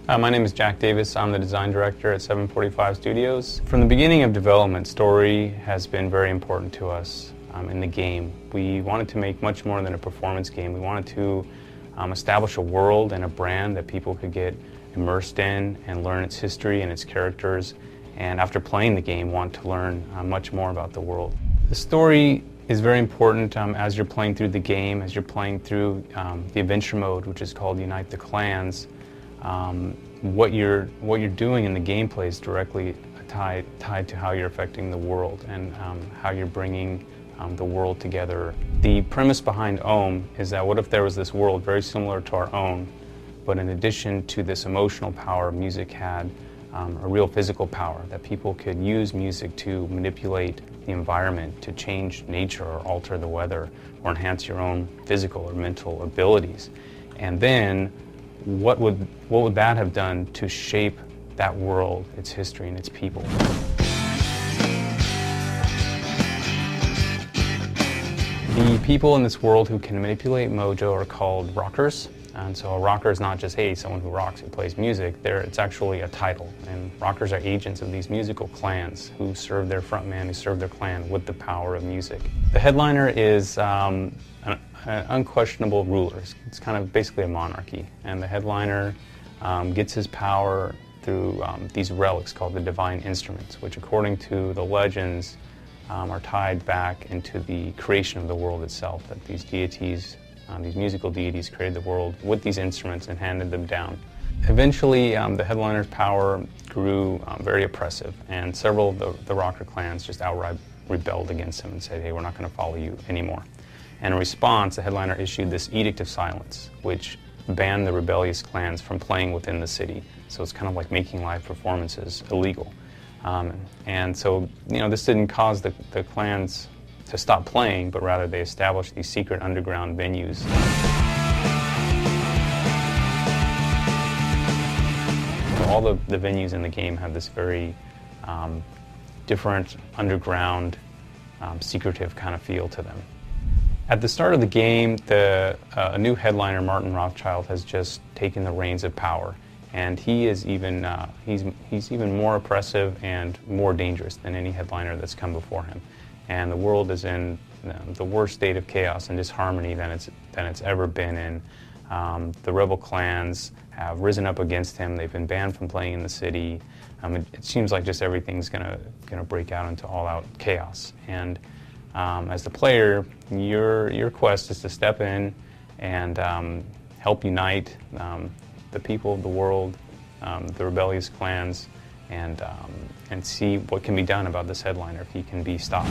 My name is Jack Davis. I'm the design director at 745 Studios. From the beginning of development, story has been very important to us in the game. We wanted to make much more than a performance game. We wanted to establish a world and a brand that people could get immersed in and learn its history and its characters, and after playing the game, want to learn much more about the world. The story is very important as you're playing through the game, as you're playing through the adventure mode, which is called Unite the Clans. What you're doing in the gameplay is directly tied to how you're affecting the world and how you're bringing the world together. The premise behind Ohm is that what if there was this world very similar to our own, but in addition to this emotional power, music had a real physical power, that people could use music to manipulate the environment, to change nature or alter the weather or enhance your own physical or mental abilities. And then what would that have done to shape that world, its history, and its people? The people in this world who can manipulate mojo are called rockers. And so a rocker is not just, hey, someone who rocks, who plays music. It's actually a title. And rockers are agents of these musical clans who serve their frontman, who serve their clan with the power of music. The headliner is an unquestionable ruler. It's kind of basically a monarchy. And the headliner gets his power through these relics called the divine instruments, which according to the legends are tied back into the creation of the world itself, that these deities, these musical deities created the world with these instruments and handed them down. Eventually, the headliner's power grew very oppressive, and several of the rocker clans just outright rebelled against him and said, hey, we're not going to follow you anymore. And in response, the headliner issued this Edict of Silence, which banned the rebellious clans from playing within the city. So it's kind of like making live performances illegal. And so, this didn't cause the clans to stop playing, but rather they established these secret underground venues. All the venues in the game have this very different underground, secretive kind of feel to them. At the start of the game, a new headliner, Martin Rothschild, has just taken the reins of power, and he is even he's even more oppressive and more dangerous than any headliner that's come before him. And the world is in the worst state of chaos and disharmony than it's ever been in. The rebel clans have risen up against him. They've been banned from playing in the city. It seems like just everything's gonna break out into all-out chaos. And as the player, your quest is to step in and help unite the people of the world, the rebellious clans, and see what can be done about this headliner if he can be stopped.